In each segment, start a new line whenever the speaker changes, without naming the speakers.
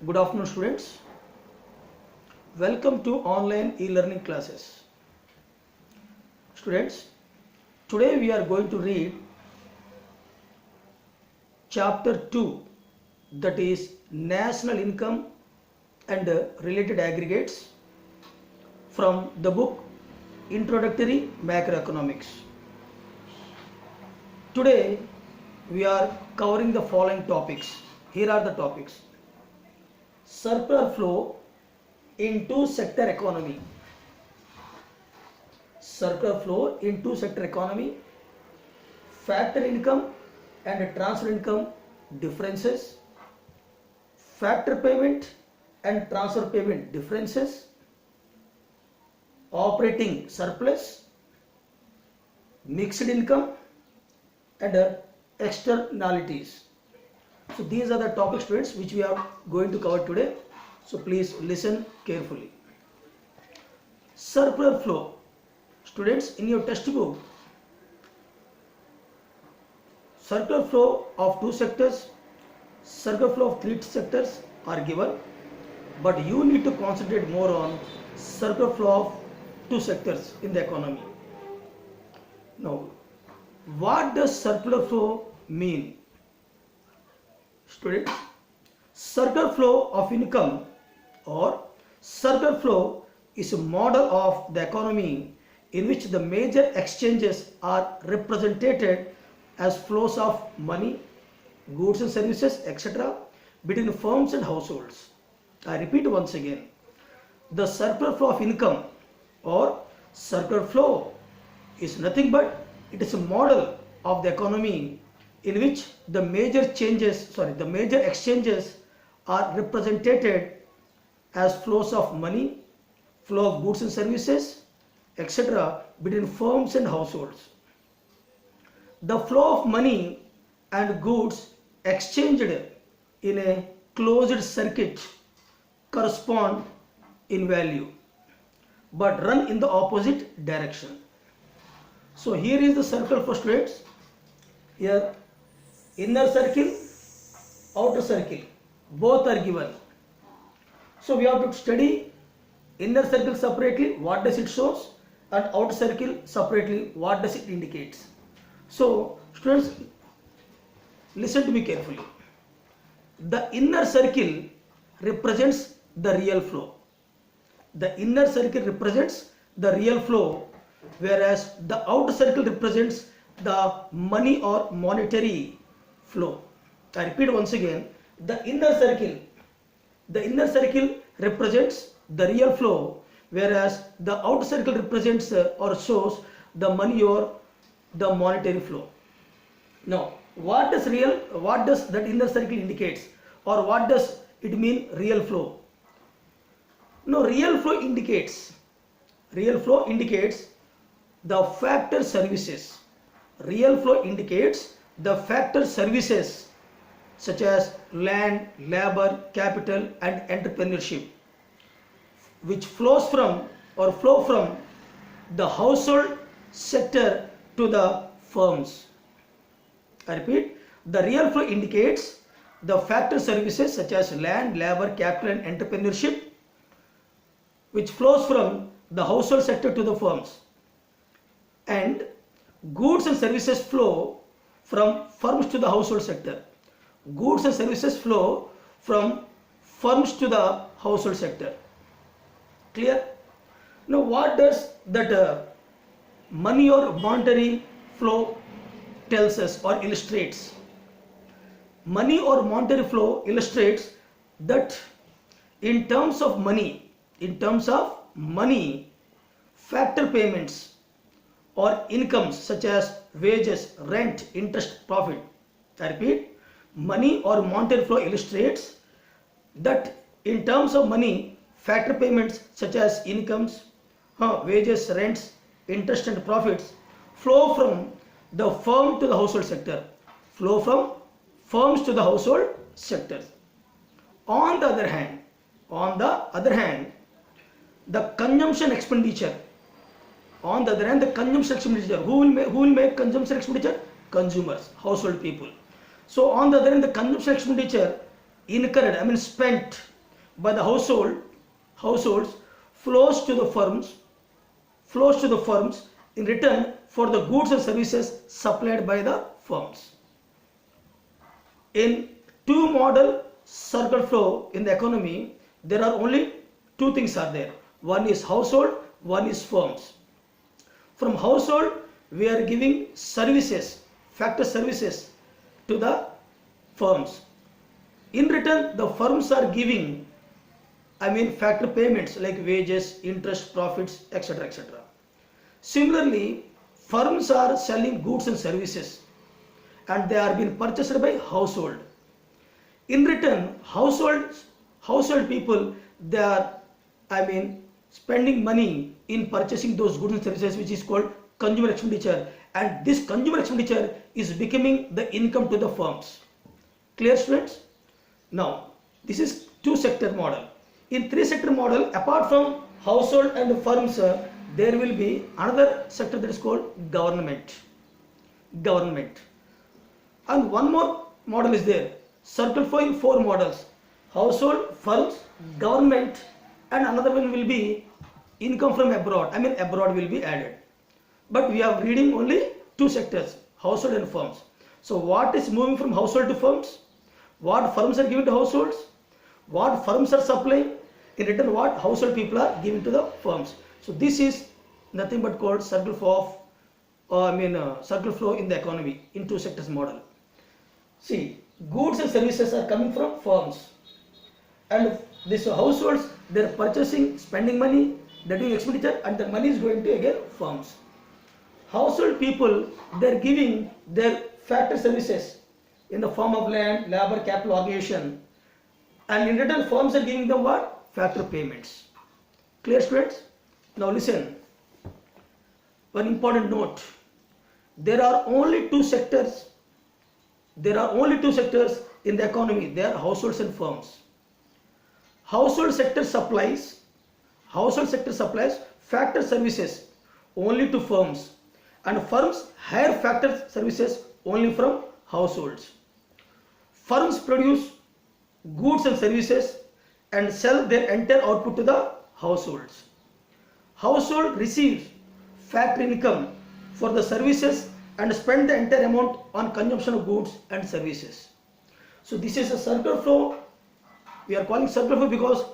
Good afternoon, students. Welcome to online e-learning classes. Students, today we are going to read chapter 2, that is national income and related aggregates, from the book Introductory Macroeconomics. Today we are covering the following topics. Here are the topics: circular flow in two-sector economy, circular flow in two-sector economy, factor income and transfer income differences, factor payment and transfer payment differences, operating surplus, mixed income and externalities. So these are the topics, students, which we are going to cover today. So please listen carefully. Circular flow. Students, in your textbook, circular flow of two sectors, circular flow of three sectors are given, but you need to concentrate more on circular flow of two sectors in the economy. Now, what does circular flow mean? Students, circular flow of income or circular flow is a model of the economy in which the major exchanges are represented as flows of money, goods and services, etc. between firms and households. I repeat once again, the circular flow of income or circular flow is nothing but it is a model of the economy in which the major exchanges are represented as flows of money, flow of goods and services, etc. between firms and households. The flow of money and goods exchanged in a closed circuit correspond in value but run in the opposite direction. So here is the circle for students. Here inner circle, outer circle, both are given. So we have to study inner circle separately, what does it shows, and outer circle separately, what does it indicates. So students, listen to me carefully. The inner circle represents the real flow. The inner circle represents the real flow, whereas the outer circle represents the money or monetary flow. I repeat once again, the inner circle represents the real flow, whereas the outer circle represents or shows the money or the monetary flow. Now, what does that inner circle indicates, or what does it mean real flow? No, real flow indicates the factor services. Real flow indicates the factor services such as land, labor, capital and entrepreneurship, which flow from the household sector to the firms. I repeat, the real flow indicates the factor services such as land, labor, capital and entrepreneurship, which flows from the household sector to the firms, and goods and services flow from firms to the household sector. Goods and services flow from firms to the household sector. Clear? Now, what does that money or monetary flow tells us or illustrates? Money or monetary flow illustrates that in terms of money, factor payments or incomes such as wages, rent, interest, profit. I repeat, money or monetary flow illustrates that in terms of money, factor payments such as incomes, wages, rents, interest and profits flow from the firm to the household sector. Flow from firms to the household sectors. On the other hand, the consumption expenditure. Who will make consumption expenditure? Consumers, household people. So on the other hand, the consumption expenditure incurred, spent by the households flows to the firms in return for the goods and services supplied by the firms. In two model circle flow in the economy, there are only two things are there. One is household, one is firms. From household, we are giving services, factor services to the firms. In return, the firms are giving, factor payments like wages, interest, profits, etc. etc. Similarly, firms are selling goods and services and they are being purchased by household. In return, household people, they are spending money in purchasing those goods and services, which is called consumer expenditure, and this consumer expenditure is becoming the income to the firms. Clear, students? Now this is two sector model. In three sector model, apart from household and firms, there will be another sector that is called government. And one more model is there. Circle flow in four models: household, firms, government, and another one will be income from abroad. Abroad will be added. But we are reading only two sectors, household and firms. So what is moving from household to firms? What firms are giving to households? What firms are supplying? In return, what household people are giving to the firms? So this is nothing but called circle flow circle flow in the economy in two sectors model. See, goods and services are coming from firms, and these households, they are purchasing, spending money, they are doing expenditure, and the money is going to again firms. Household people, they are giving their factor services in the form of land, labor, capital, obligation, and in return firms are giving them what? Factor payments. Clear, students? Now listen, one important note: there are only two sectors in the economy. They are households and firms. Household sector supplies factor services only to firms, and firms hire factor services only from households. Firms produce goods and services and sell their entire output to the households. Household receives factor income for the services and spend the entire amount on consumption of goods and services. So this is a circle flow. We are calling circle flow because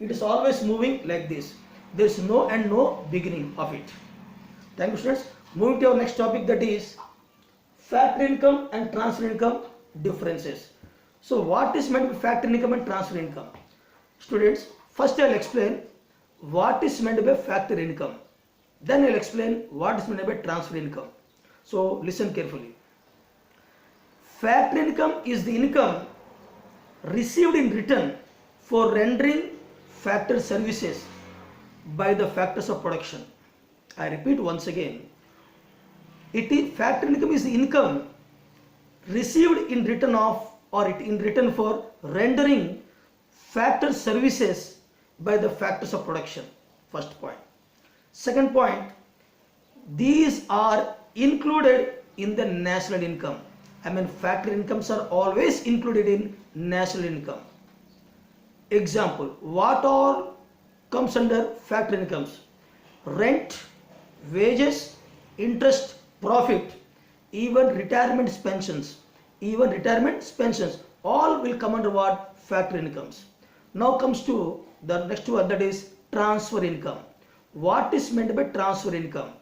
it is always moving like this. There is no end, no beginning of it. Thank you, students. Moving to our next topic, that is factor income and transfer income differences. So what is meant by factor income and transfer income? Students, first I will explain what is meant by factor income. Then I will explain what is meant by transfer income. So listen carefully. Factor income is the income received in return for rendering factor services by the factors of production. I repeat once again. Factor income is the income received in return for rendering factor services by the factors of production. First point. Second point, these are included in the national income. Factor incomes are always included in national income. Example, what all comes under factor incomes? Rent, wages, interest, profit, even retirement pensions, all will come under what? Factor incomes. Now comes to the next one, that is transfer income. What is meant by transfer income?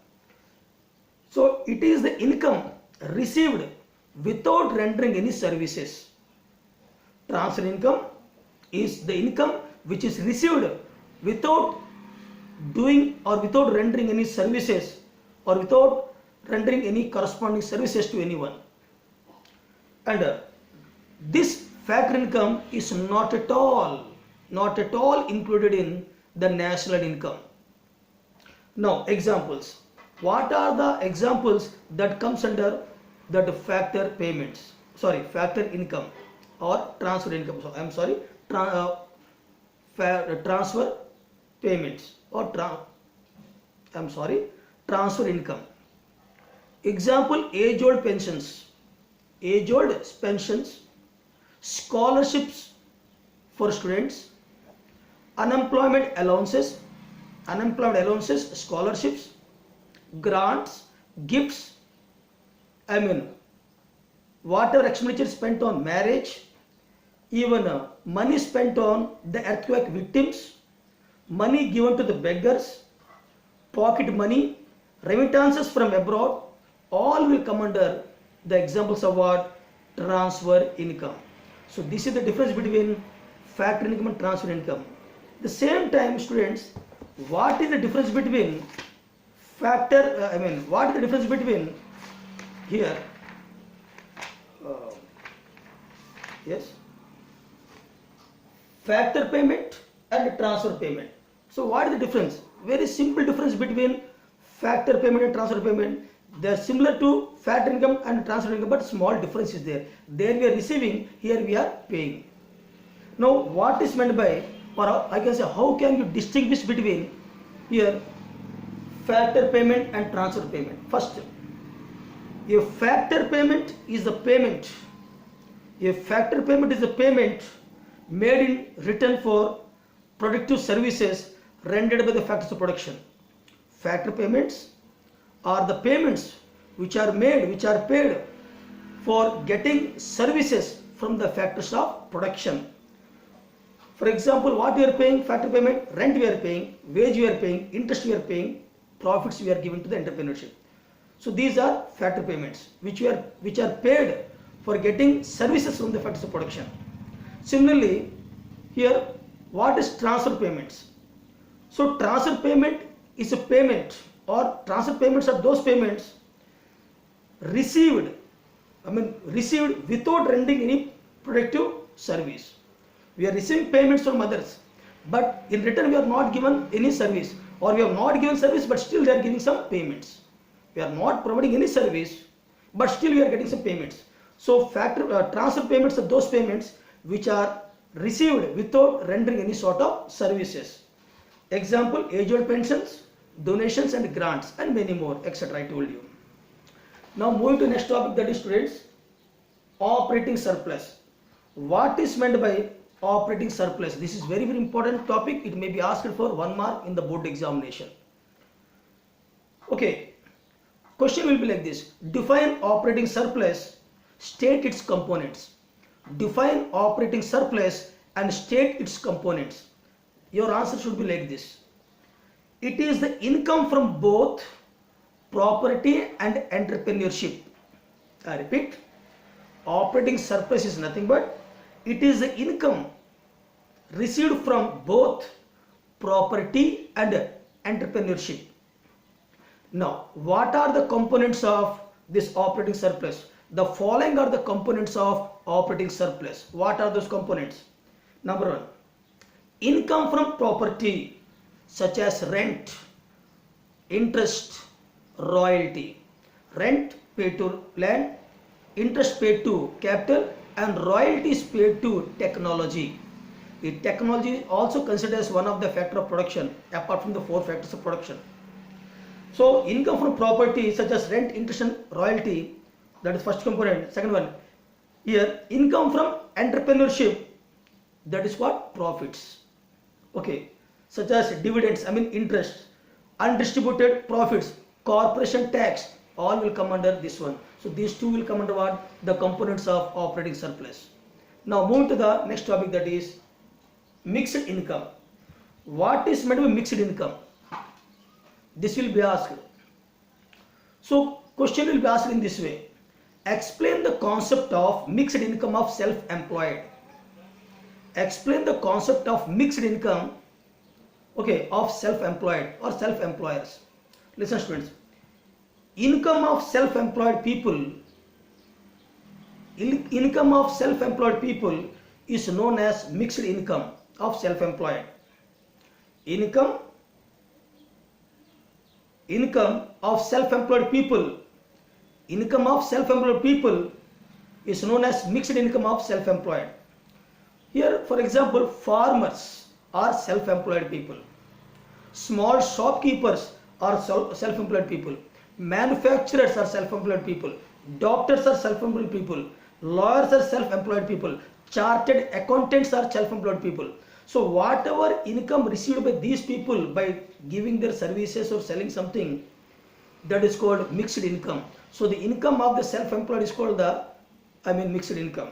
So it is the income received without rendering any services. Transfer income is the income which is received without doing or without rendering any services or without rendering any corresponding services to anyone. And this factor income is not at all included in the national income. Now examples. What are the examples that comes under that factor payments? Factor income or transfer income. Transfer payments or transfer income. Example, age-old pensions, scholarships for students, unemployment allowances, scholarships, grants, gifts, I mean, whatever expenditure spent on marriage, even money spent on the earthquake victims, money given to the beggars, pocket money, remittances from abroad, all will come under the examples of what? Transfer income. So this is the difference between factor income and transfer income. The same time, students, what is the difference between what is the difference between here? Yes, factor payment and transfer payment. So what is the difference? Very simple difference between factor payment and transfer payment. They are similar to factor income and transfer income, but small difference is there. There we are receiving, here we are paying. Now what is meant by, or I can say, how can you distinguish between here factor payment and transfer payment? First, a factor payment is a payment. A factor payment is a payment made in return for productive services rendered by the factors of production. Factor payments are the payments which are paid for getting services from the factors of production. For example, what we are paying? Factor payment: rent we are paying, wage we are paying, interest we are paying, profits we are giving to the entrepreneurship. So these are factor payments which are paid for getting services from the factors of production. Similarly, here what is transfer payments? So transfer payment is a payment, or transfer payments are those payments received without rendering any productive service. We are receiving payments from others, but in return we are not given any service, or we have not given service but still they are giving some payments. We are not providing any service but still we are getting some payments. So transfer payments are those payments which are received without rendering any sort of services. Example: age-old pensions, donations and grants, and many more, etc. I told you. Now moving to next topic, that is, students, operating surplus. What is meant by operating surplus? This is very important topic. It may be asked for 1 mark in the board examination. Okay, question will be like this: define operating surplus, state its components. Define operating surplus and state its components. Your answer should be like this: it is the income from both property and entrepreneurship. I repeat, operating surplus is nothing but it is the income received from both property and entrepreneurship. Now, what are the components of this operating surplus? The following are the components of operating surplus. What are those components? Number 1, income from property such as rent, interest, royalty. Rent paid to land, interest paid to capital, and royalties paid to technology. The technology is also considered as one of the factor of production apart from the 4 factors of production. So income from property such as rent, interest and royalty, that is first component. Second one, here income from entrepreneurship, that is what? Profits. Okay, such as dividends, interest, undistributed profits, corporation tax, all will come under this one. So these two will come under what? The components of operating surplus. Now move to the next topic, that is mixed income. What is meant by mixed income? This will be asked. So question will be asked in this way: explain the concept of mixed income of self-employed. Explain the concept of mixed income, okay, of self-employed or self-employers. Listen, students. Income of self-employed people is known as mixed income of self-employed. Income of self-employed people is known as mixed income of self-employed. Here, for example, farmers are self-employed people, small shopkeepers are self-employed people, manufacturers are self-employed people, doctors are self-employed people, lawyers are self-employed people, chartered accountants are self-employed people. So whatever income received by these people by giving their services or selling something, that is called mixed income. So the income of the self-employed is called the mixed income.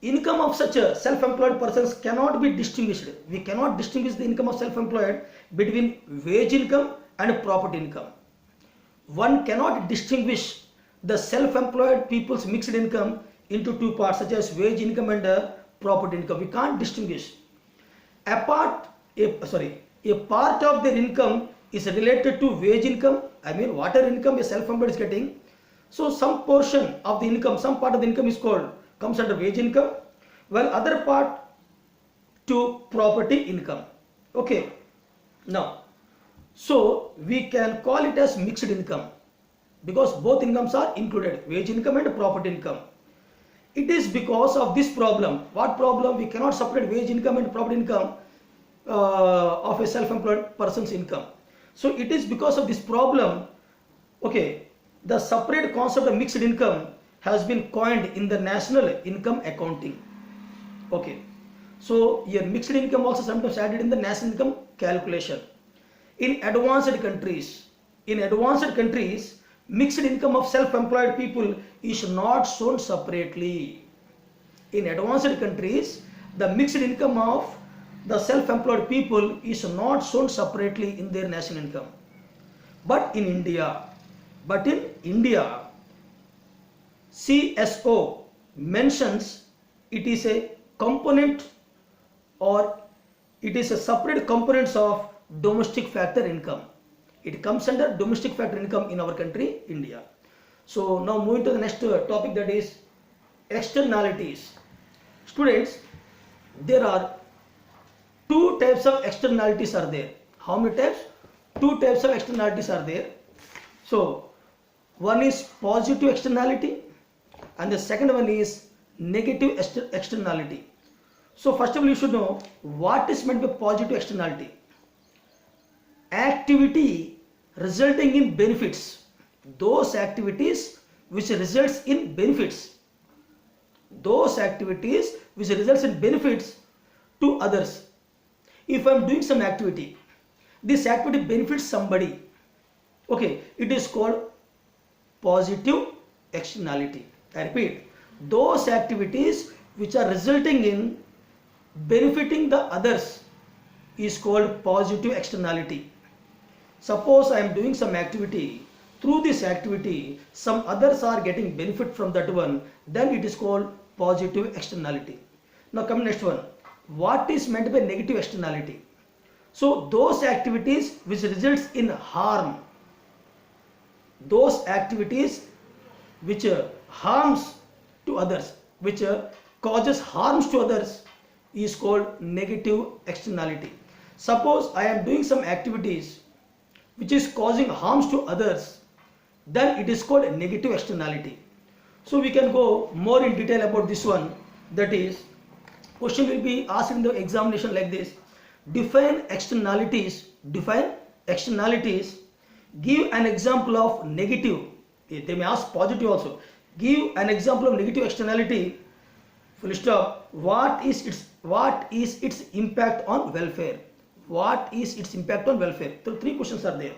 Income of such a self-employed persons cannot be distinguished. We cannot distinguish the income of self-employed between wage income and profit income. One cannot distinguish the self-employed people's mixed income into two parts, such as wage income and profit income. We can't distinguish. A part of their income is related to wage income. Whatever income a self-employed is getting, so some portion of the income, some part of the income comes under wage income, while other part to property income. Okay, now so we can call it as mixed income because both incomes are included, wage income and profit income. It is because of this problem. What problem? We cannot separate wage income and profit income of a self-employed person's income. So it is because of this problem, okay, the separate concept of mixed income has been coined in the national income accounting. Okay, so here mixed income also sometimes added in the national income calculation. In advanced countries, mixed income of self-employed people is not shown separately. In advanced countries, the mixed income of the self-employed people is not shown separately in their national income. But in India, CSO mentions it is a component, or it is a separate components of domestic factor income. It comes under domestic factor income in our country, India. So now moving to the next topic, that is externalities. Students, there are two types of externalities are there. How many types? Two types of externalities are there. So one is positive externality and the second one is negative externality. So first of all, you should know what is meant by positive externality. Activity resulting in benefits. Those activities which results in benefits. Those activities which results in benefits to others. If I am doing some activity, this activity benefits somebody. Okay, it is called positive externality. I repeat, those activities which are resulting in benefiting the others is called positive externality. Suppose I am doing some activity, through this activity some others are getting benefit from that one, then it is called positive externality. Now come next one. What is meant by negative externality? So those activities which results in harm, those activities which harms to others, which causes harms to others is called negative externality. Suppose I am doing some activities which is causing harms to others, then it is called negative externality. So we can go more in detail about this one. That is, question will be asked in the examination like this: define externalities. Give an example of negative. They may ask positive also. Give an example of negative externality. Full stop. What is its impact on welfare? What is its impact on welfare? So three questions are there.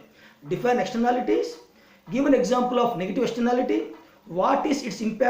Define externalities. Give an example of negative externality. What is its impact